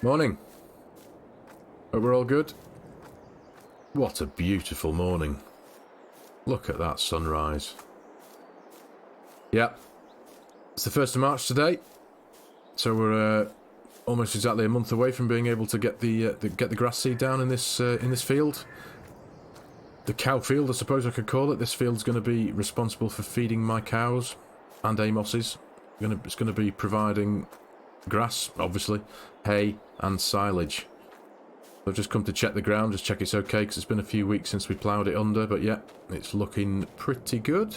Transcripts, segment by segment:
Morning. Hope we're all good. What a beautiful morning. Look at that sunrise. Yeah. It's the 1st of March today. So we're almost exactly a month away from being able to get the grass seed down in this field. The cow field, I suppose I could call it. This field's going to be responsible for feeding my cows and Amos's. It's going to be providing grass, obviously, hay and silage. I've just come to check the ground, just check it's okay, because it's been a few weeks since we ploughed it under, but yeah, it's looking pretty good.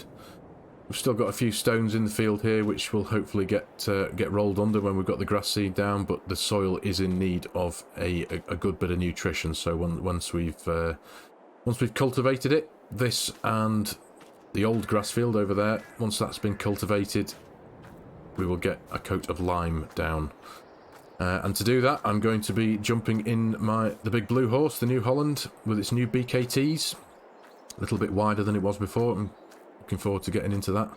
We've still got a few stones in the field here, which will hopefully get rolled under when we've got the grass seed down, but the soil is in need of a good bit of nutrition, so once we've cultivated it, this and the old grass field over there, once that's been cultivated, we will get a coat of lime down. And to do that, I'm going to be jumping in the big blue horse, the New Holland, with its new BKTs. A little bit wider than it was before. I'm looking forward to getting into that.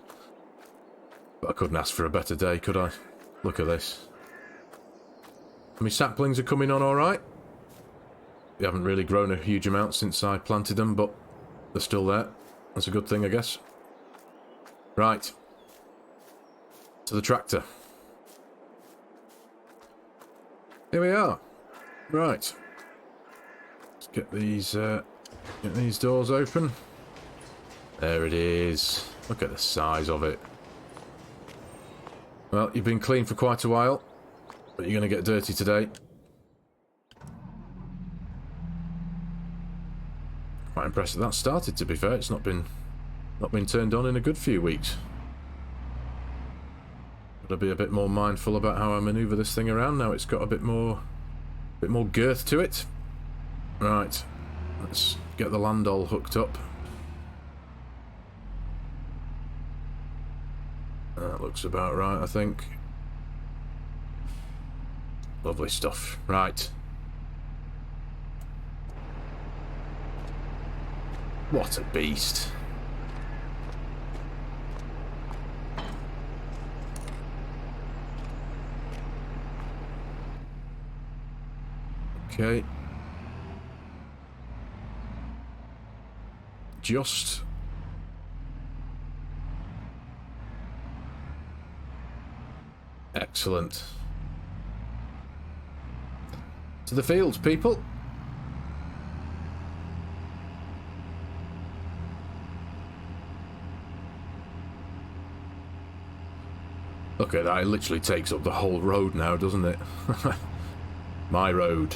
But I couldn't ask for a better day, could I? Look at this. My saplings are coming on alright. They haven't really grown a huge amount since I planted them, but they're still there. That's a good thing, I guess. Right. To the tractor. Here we are. Right. Let's get these doors open. There it is. Look at the size of it. Well, you've been clean for quite a while, but you're going to get dirty today. Quite impressed that started, to be fair. It's not been turned on in a good few weeks. Got to be a bit more mindful about how I manoeuvre this thing around now. It's got a bit more girth to it. Right, let's get the landol hooked up. That looks about right, I think. Lovely stuff. Right. What a beast. Okay. Just. Excellent. To the fields, people. Look at that, it literally takes up the whole road now, doesn't it? My road.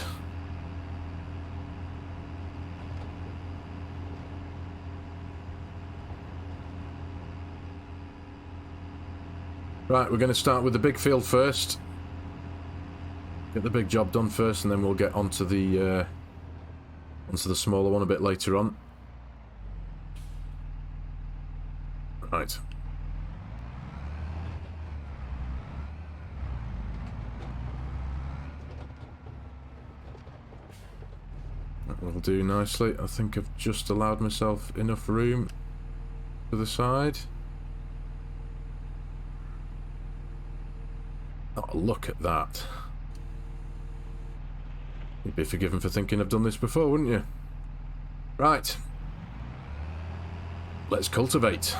Right, we're going to start with the big field first. Get the big job done first, and then we'll get onto the smaller one a bit later on. Right. That will do nicely. I think I've just allowed myself enough room to the side. Oh, look at that. You'd be forgiven for thinking I've done this before, wouldn't you? Right. Let's cultivate.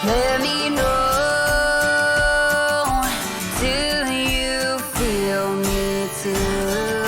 Let me know, do you feel me too?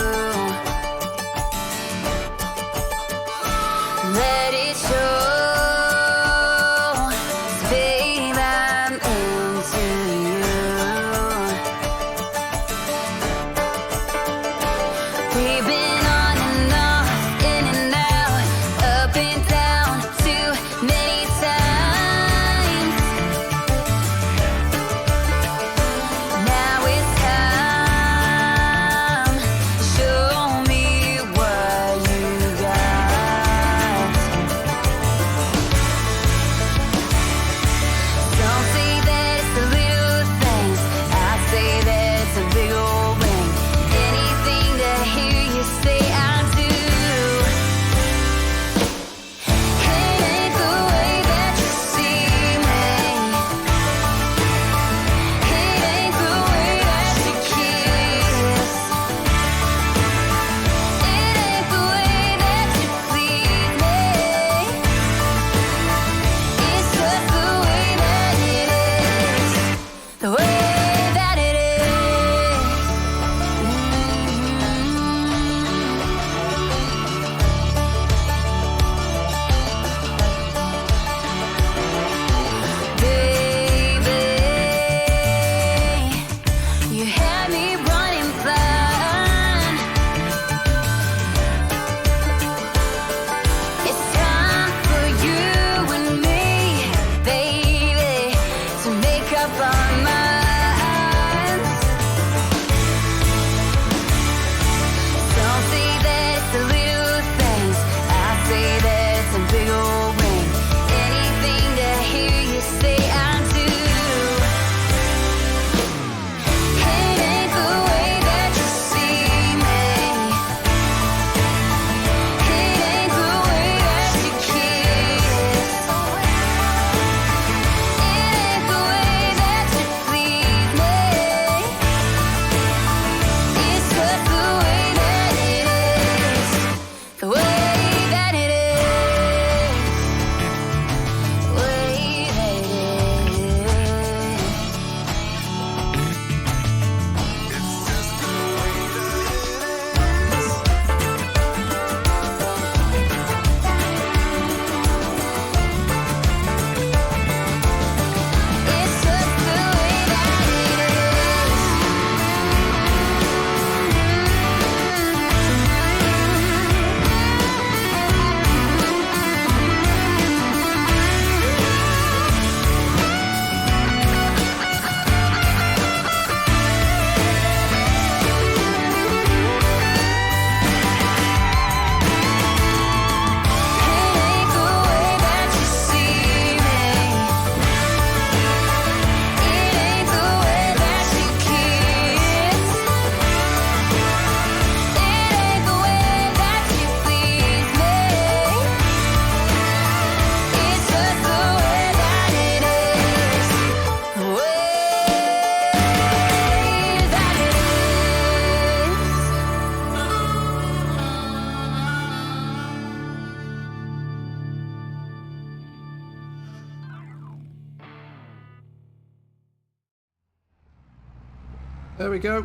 There we go.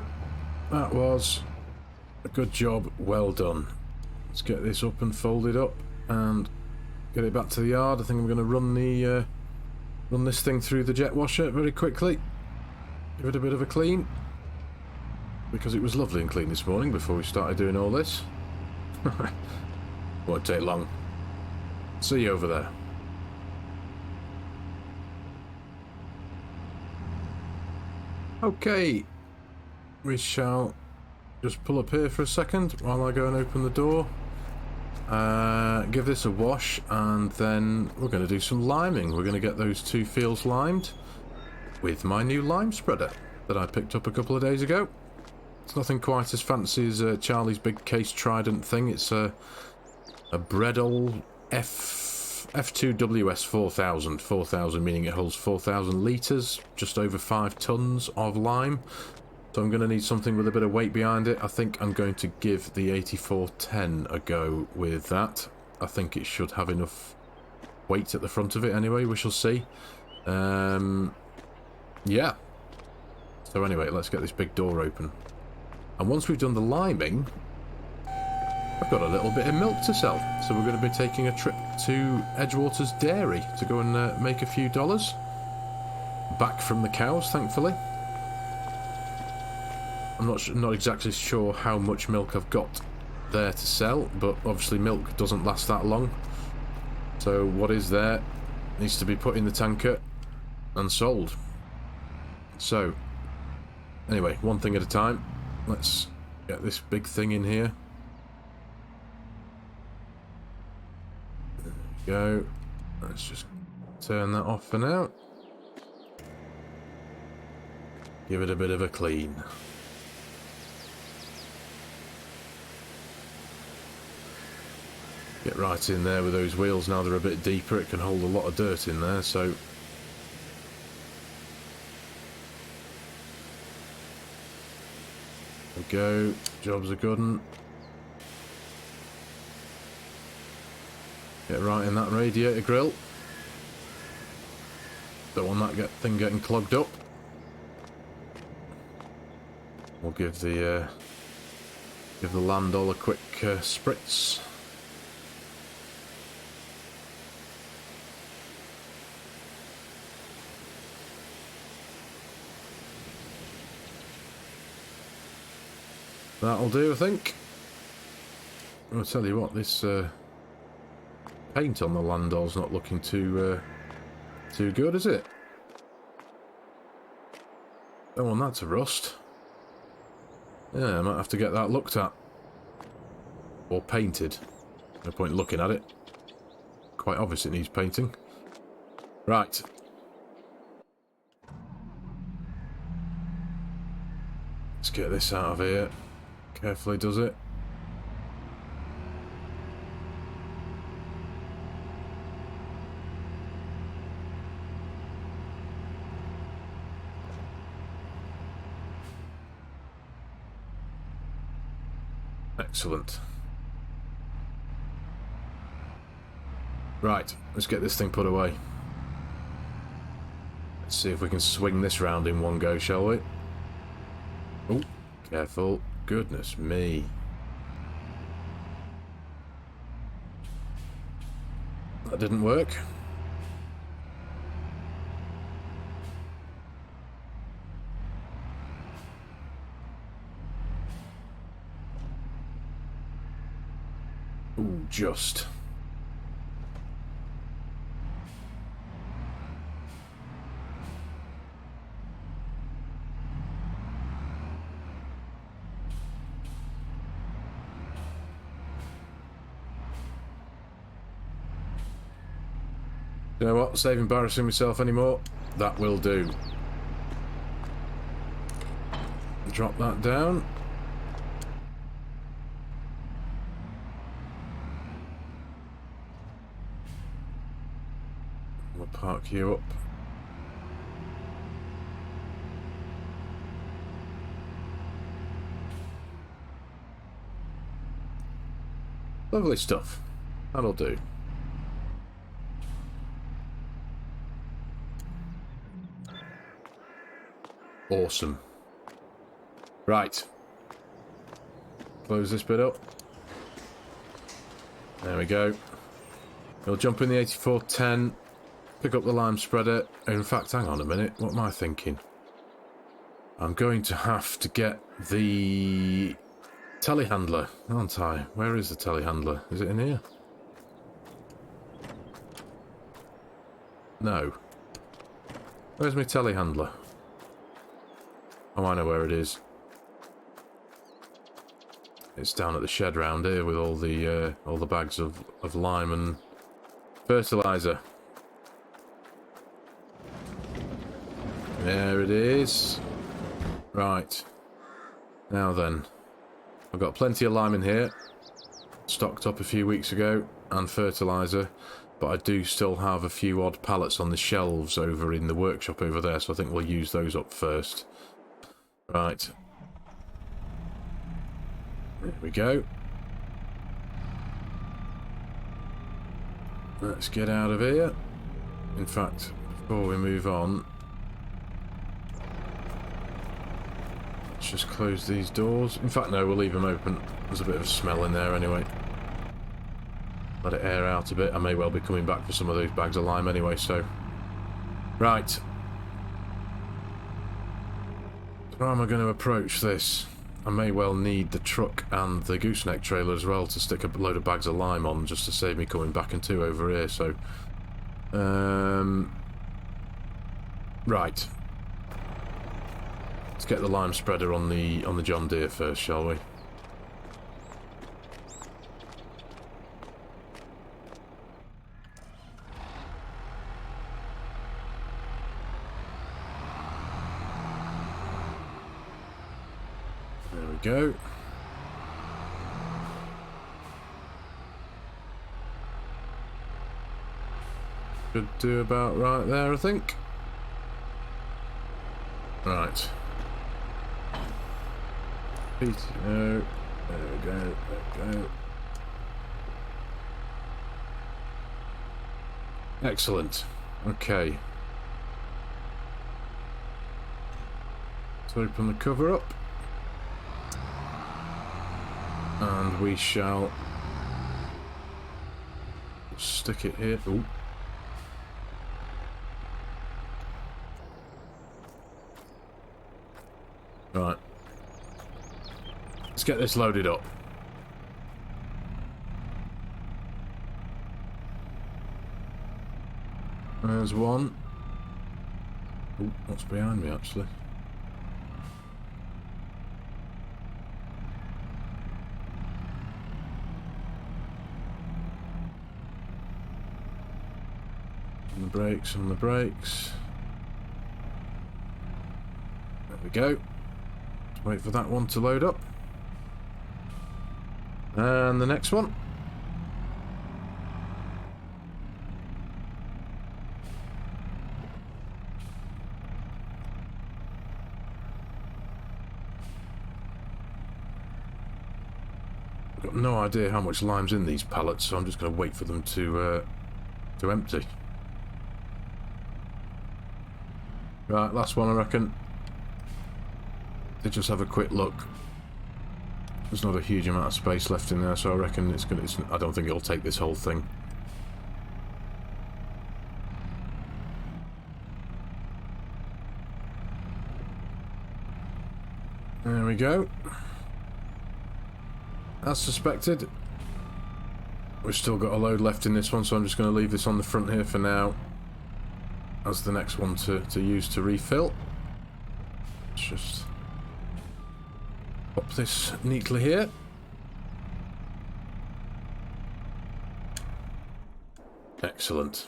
That was a good job. Well done. Let's get this up and folded up and get it back to the yard. I think I'm going to run this thing through the jet washer very quickly. Give it a bit of a clean. Because it was lovely and clean this morning before we started doing all this. Won't take long. See you over there. Okay. We shall just pull up here for a second while I go and open the door. Give this a wash, and then we're going to do some liming. We're going to get those two fields limed with my new lime spreader that I picked up a couple of days ago. It's nothing quite as fancy as Charlie's big case Trident thing. It's a Bredel F2WS 4000. 4000 meaning it holds 4,000 litres, just over 5 tonnes of lime. So I'm going to need something with a bit of weight behind it. I think I'm going to give the 8410 a go with that. I think it should have enough weight at the front of it anyway. We shall see. Yeah. So anyway, let's get this big door open. And once we've done the liming, I've got a little bit of milk to sell. So we're going to be taking a trip to Edgewater's dairy to go and make a few dollars. Back from the cows, thankfully. I'm not exactly sure how much milk I've got there to sell, but obviously milk doesn't last that long. So what is there needs to be put in the tanker and sold. So, anyway, one thing at a time. Let's get this big thing in here. There we go. Let's just turn that off for now. Give it a bit of a clean. Get right in there with those wheels. Now they're a bit deeper, it can hold a lot of dirt in there, so there we go. Job's a good one. Get right in that radiator grill. Don't want that thing getting clogged up. We'll give the landol a quick spritz. That'll do, I think. I'll tell you what, this paint on the landol's not looking too good, is it? Don't want that to rust. Yeah, I might have to get that looked at. Or painted. No point looking at it. Quite obvious it needs painting. Right. Let's get this out of here. Carefully does it. Excellent. Right, let's get this thing put away. Let's see if we can swing this round in one go, shall we? Oh, careful. Goodness me. That didn't work. Ooh, just. You know what? Save embarrassing myself anymore. That will do. Drop that down. We'll park you up. Lovely stuff. That'll do. Awesome. Right. Close this bit up. There we go. We'll jump in the 8410, pick up the lime spreader. In fact, hang on a minute. What am I thinking? I'm going to have to get the telehandler, aren't I? Where is the telehandler? Is it in here? No. Where's my telehandler? Oh, I know where it is. It's down at the shed round here with all the bags of lime and fertilizer. There it is. Right. Now then. I've got plenty of lime in here. Stocked up a few weeks ago. And fertilizer. But I do still have a few odd pallets on the shelves over in the workshop over there. So I think we'll use those up first. Right. There we go. Let's get out of here. In fact, before we move on, let's just close these doors. In fact, no, we'll leave them open. There's a bit of a smell in there anyway. Let it air out a bit. I may well be coming back for some of those bags of lime anyway, so... Right. How am I going to approach this? I may well need the truck and the gooseneck trailer as well to stick a load of bags of lime on, just to save me coming back and two over here, so... Right. Let's get the lime spreader on the John Deere first, shall we? There we go. Should do about right there, I think. Right. PTO. There we go. There we go. Excellent. Okay. Let's open the cover up. And we shall stick it here. Ooh. Right. Let's get this loaded up. There's one. Ooh, what's behind me actually? On the brakes, on the brakes. There we go. Let's wait for that one to load up. And the next one. I've got no idea how much lime's in these pallets, so I'm just going to wait for them to empty. Right, last one I reckon. They just have a quick look. There's not a huge amount of space left in there, so I reckon it's gonna. I don't think it'll take this whole thing. There we go. As suspected, we've still got a load left in this one, so I'm just going to leave this on the front here for now as the next one to use to refill. Let's just pop this neatly here. Excellent.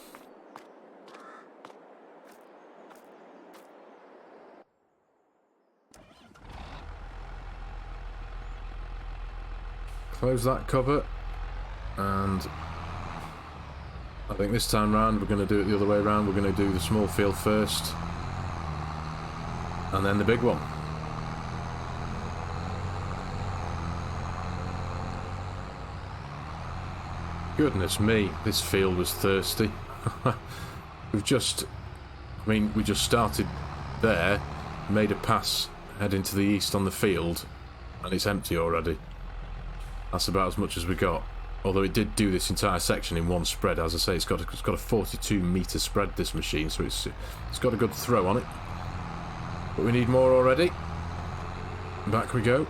Close that cover, and I think this time round we're going to do it the other way around. We're going to do the small field first and then the big one. Goodness me, this field was thirsty. we just started there, made a pass heading to the east on the field, and it's empty already. That's about as much as we got. Although it did do this entire section in one spread. As I say, it's got a 42 metre spread, this machine, so it's got a good throw on it. But we need more already. Back we go.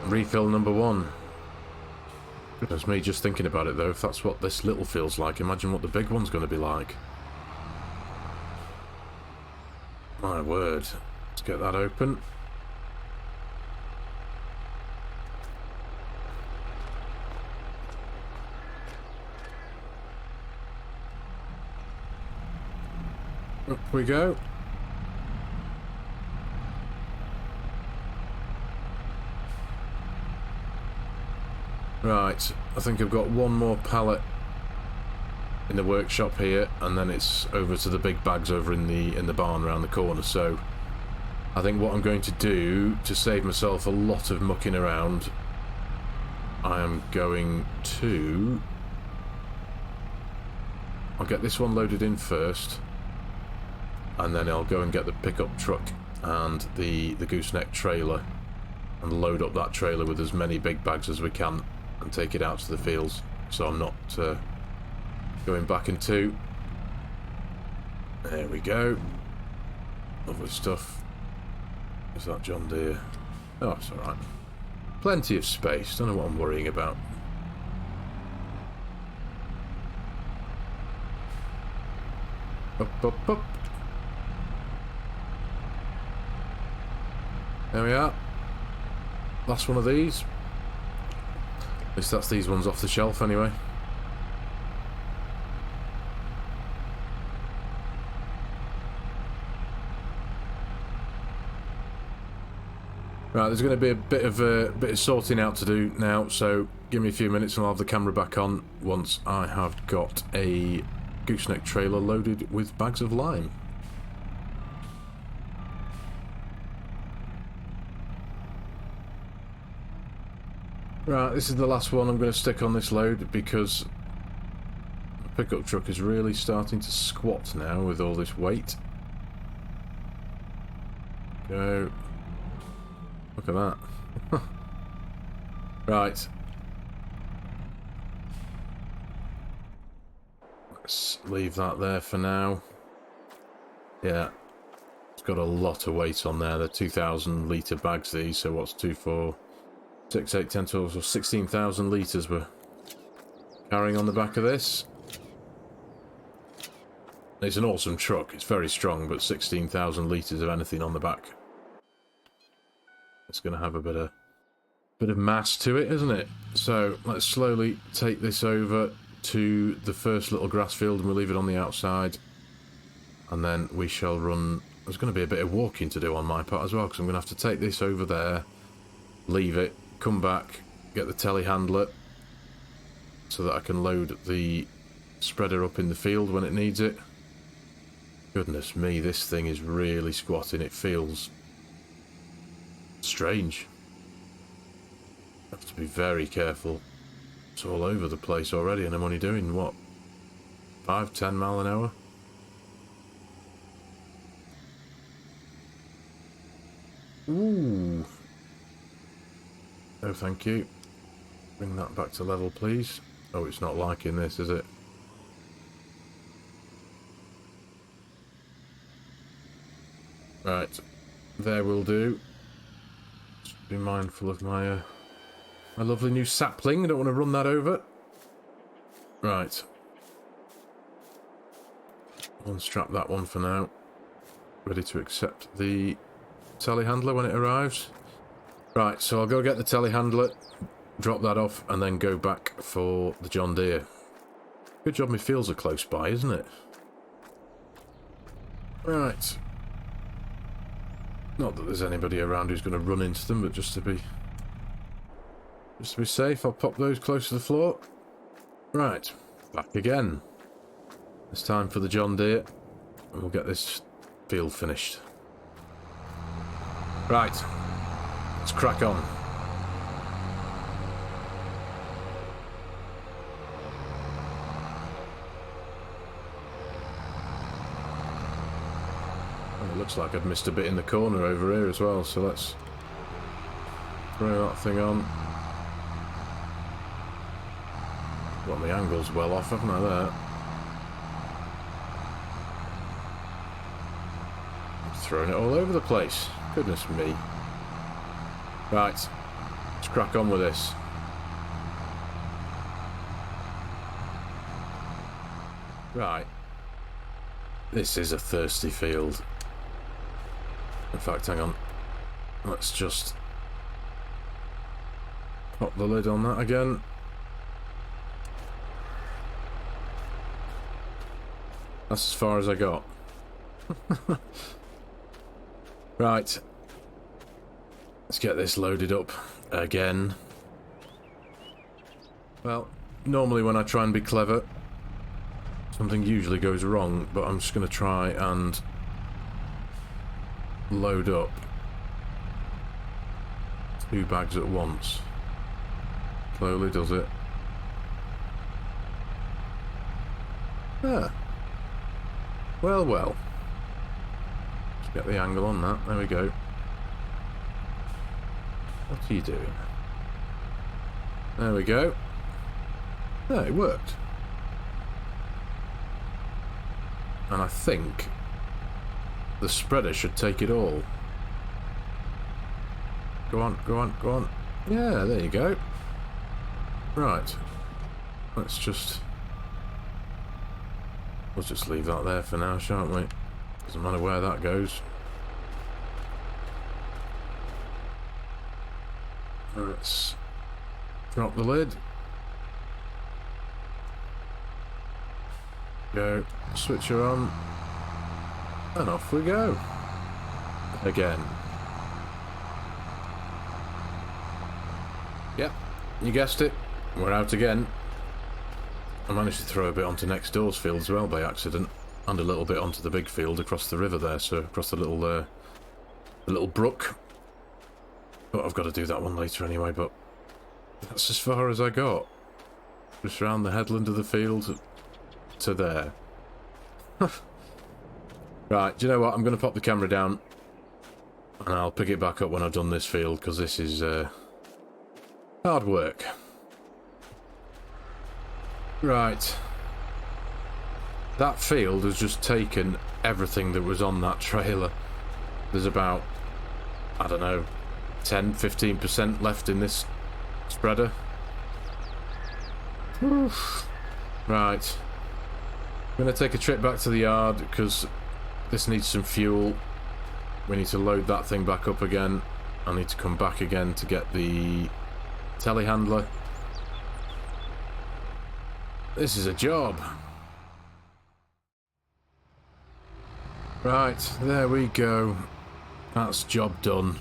Refill number 1. Goodness me, just thinking about it though, if that's what this little feels like, imagine what the big one's going to be like. My word. Let's get that open. Up we go. Right, I think I've got one more pallet in the workshop here, and then it's over to the big bags over in the barn around the corner. So I think what I'm going to do to save myself a lot of mucking around, I am going to... I'll get this one loaded in first, and then I'll go and get the pickup truck and the gooseneck trailer and load up that trailer with as many big bags as we can and take it out to the fields, so I'm not going back in two. There we go. Lovely stuff. Is that John Deere? Oh, it's alright. Plenty of space, don't know what I'm worrying about. Up, up, up. There we are. Last one of these. At least that's these ones off the shelf anyway. Right, there's going to be a bit of sorting out to do now, so give me a few minutes and I'll have the camera back on once I have got a gooseneck trailer loaded with bags of lime. Right, this is the last one I'm going to stick on this load because the pickup truck is really starting to squat now with all this weight. Go. Look at that. Right. Let's leave that there for now. Yeah. It's got a lot of weight on there. They're 2,000 litre bags these, so what's 2, 4, 6, 8, 10, 12, 16,000 litres we're carrying on the back of this. It's an awesome truck. It's very strong, but 16,000 litres of anything on the back. It's going to have a bit of mass to it, isn't it? So let's slowly take this over to the first little grass field and we'll leave it on the outside. And then we shall run... There's going to be a bit of walking to do on my part as well, because I'm going to have to take this over there, leave it, come back, get the telehandler so that I can load the spreader up in the field when it needs it. Goodness me, this thing is really squatting. It feels strange. I have to be very careful. It's all over the place already and I'm only doing, what, 5-10 mile an hour? Ooh. Oh, thank you. Bring that back to level, please. Oh, it's not liking this, is it? Right. There will do. Just be mindful of my my lovely new sapling. I don't want to run that over. Right. Unstrap that one for now. Ready to accept the telehandler when it arrives. Right, so I'll go get the telehandler, drop that off, and then go back for the John Deere. Good job my fields are close by, isn't it? Right. Not that there's anybody around who's going to run into them, but just to be safe, I'll pop those close to the floor. Right, back again. It's time for the John Deere, and we'll get this field finished. Right, let's crack on. It looks like I've missed a bit in the corner over here as well, so let's throw that thing on. Got the angles well off, haven't I, there? I'm throwing it all over the place. Goodness me. Right, let's crack on with this. Right. This is a thirsty field. In fact, hang on. Let's just pop the lid on that again. That's as far as I got. Right. Let's get this loaded up again. Well, normally when I try and be clever, something usually goes wrong, but I'm just going to try and load up 2 bags at once. Slowly does it. Ah. Well, well. Let's get the angle on that. There we go. What are you doing? There we go. There, it worked. And I think the spreader should take it all. Go on, go on, go on. Yeah, there you go. Right. Let's just leave that there for now, shan't we? Doesn't matter where that goes. Let's drop the lid. Go, switch her on, and off we go. Again. Yep, you guessed it. We're out again. I managed to throw a bit onto next door's field as well by accident, and a little bit onto the big field across the river there, so across the little brook. But I've got to do that one later anyway, but that's as far as I got. Just round the headland of the field to there. Right, do you know what? I'm going to pop the camera down and I'll pick it back up when I've done this field, because this is hard work. Right. That field has just taken everything that was on that trailer. There's about, I don't know, 10-15% left in this spreader. Oof. Right. I'm going to take a trip back to the yard because this needs some fuel. We need to load that thing back up again. I need to come back again to get the telehandler. This is a job. Right, there we go. That's job done.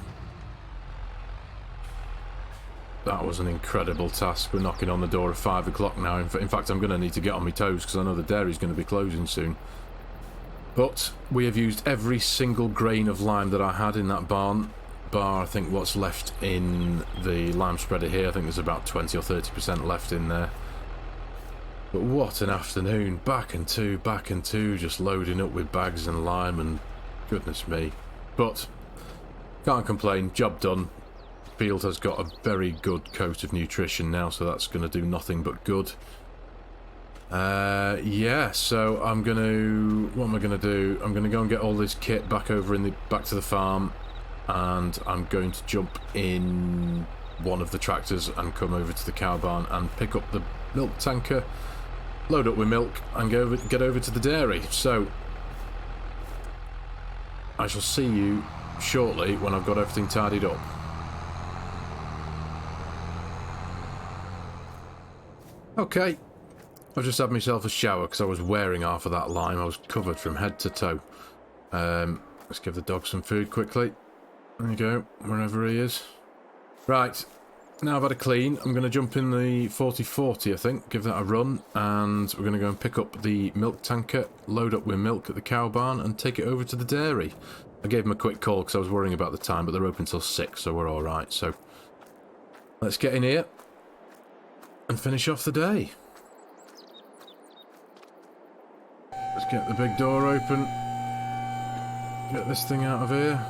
That was an incredible task. We're knocking on the door at 5 o'clock now. In fact, I'm going to need to get on my toes because I know the dairy's going to be closing soon. But we have used every single grain of lime that I had in that barn. Bar, I think what's left in the lime spreader here. I think there's about 20 or 30% left in there. But what an afternoon. Back and two, just loading up with bags and lime, and goodness me. But can't complain, job done. Field has got a very good coat of nutrition now, so that's going to do nothing but good. Yeah, so I'm going to... What am I going to do? I'm going to go and get all this kit back over back to the farm, and I'm going to jump in one of the tractors and come over to the cow barn and pick up the milk tanker, load up with milk, and get over to the dairy. So I shall see you shortly when I've got everything tidied up. Okay, I've just had myself a shower because I was wearing half of that lime. I was covered from head to toe. Let's give the dog some food quickly. There you go, wherever he is. Right, now I've had a clean. I'm going to jump in the 4040, I think, give that a run, and we're going to go and pick up the milk tanker, load up with milk at the cow barn, and take it over to the dairy. I gave them a quick call because I was worrying about the time, but they're open till 6, so we're alright. So let's get in here and finish off the day. Let's get the big door open. Get this thing out of here.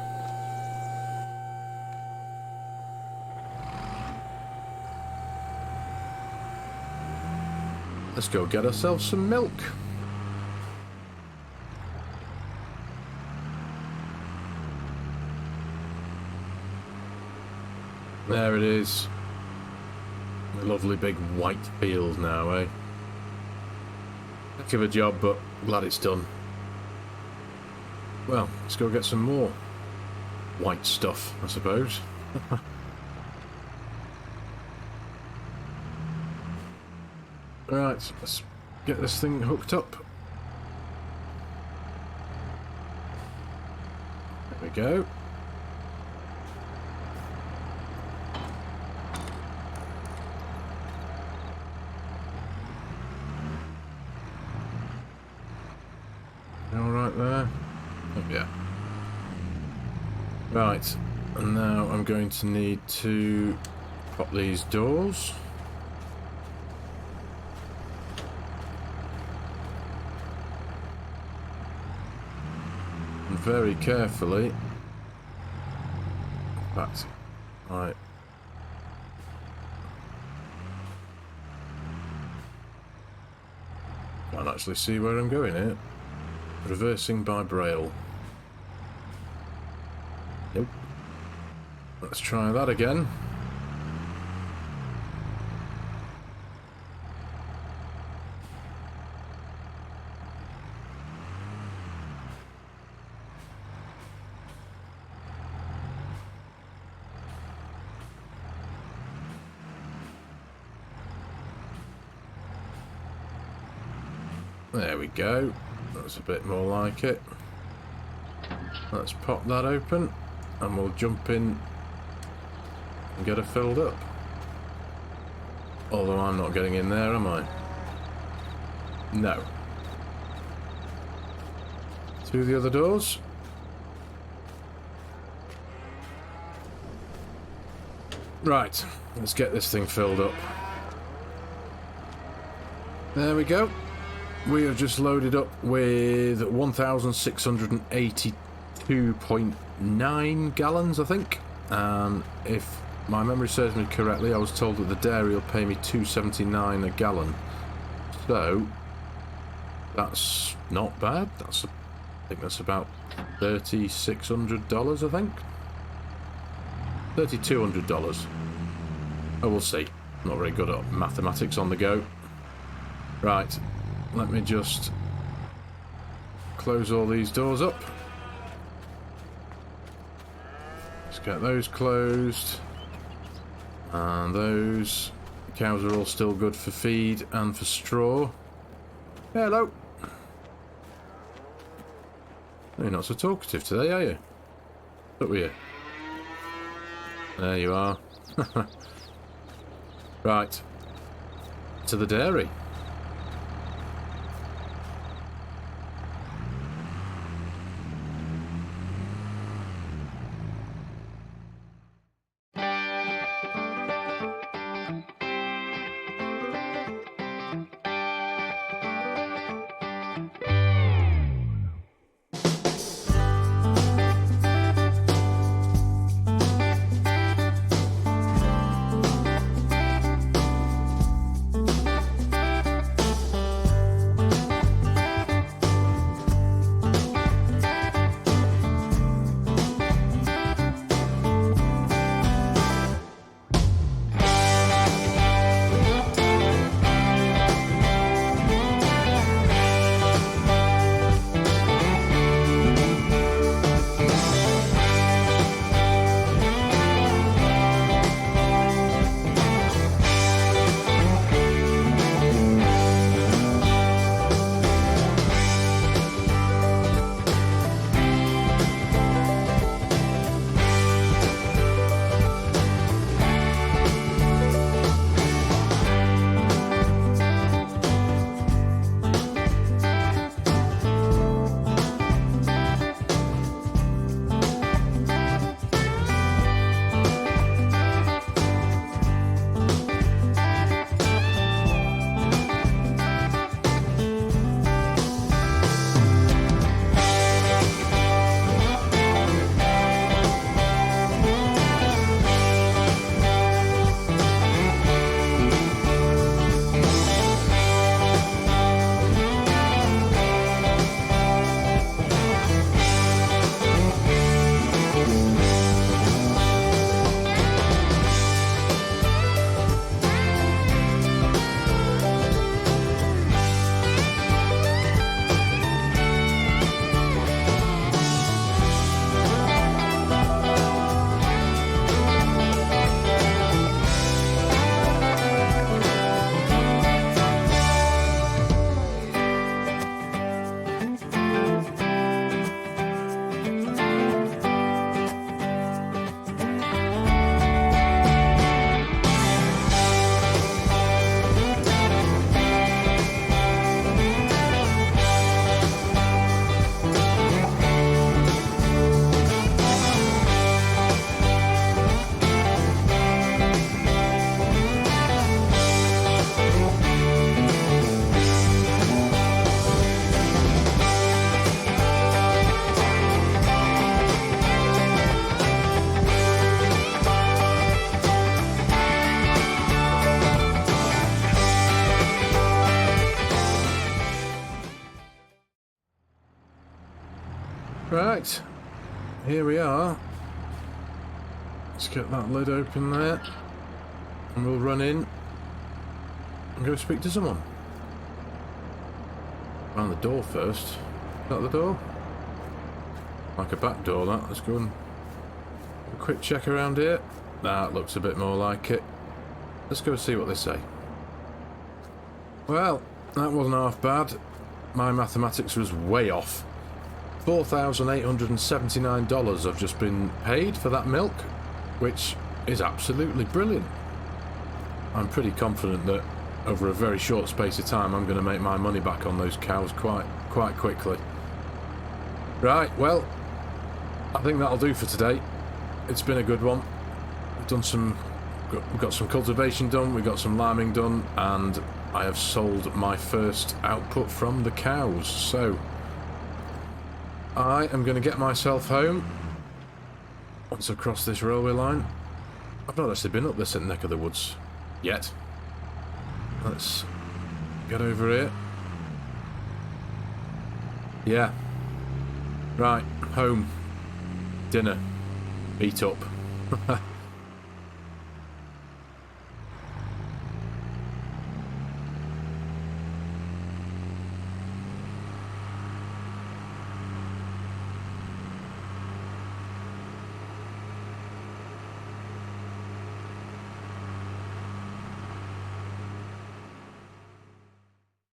Let's go get ourselves some milk. There it is. A lovely big white field now, eh? Heck of a job, but glad it's done. Well, let's go get some more white stuff, I suppose. Right, let's get this thing hooked up. There we go. All right there. Oh, yeah. Right, and now I'm going to need to pop these doors. And very carefully. Back. Right. Can't actually see where I'm going here. Reversing by braille. Nope. Let's try that again. There we go. That's a bit more like it. Let's pop that open and we'll jump in and get her filled up. Although I'm not getting in there, am I? No. Through the other doors. Right, let's get this thing filled up. There we go. We have just loaded up with 1,682.9 gallons, I think. And if my memory serves me correctly, I was told that the dairy will pay me $2.79 a gallon. So that's not bad. I think that's about $3,600, I think. $3,200. Oh, we'll see. Not very good at mathematics on the go. Right. Let me just close all these doors up. Let's get those closed. And those cows are all still good for feed and for straw. Hello. You're not so talkative today, are you? Up with you. There you are. Right. To the dairy. Right, here we are. Let's get that lid open there. And we'll run in and go speak to someone. Round the door first. Is that the door? Like a back door, that. Let's go and a quick check around here. That looks a bit more like it. Let's go see what they say. Well, that wasn't half bad. My mathematics was way off. $4,879 I've just been paid for that milk, which is absolutely brilliant. I'm pretty confident that over a very short space of time I'm going to make my money back on those cows quite quickly. Right, well, I think that'll do for today. It's been a good one. We've got some cultivation done, we've got some lambing done, and I have sold my first output from the cows. So I am going to get myself home once I cross this railway line. I've not actually been up this neck of the woods yet. Let's get over here. Yeah. Right, home. Dinner. Eat up.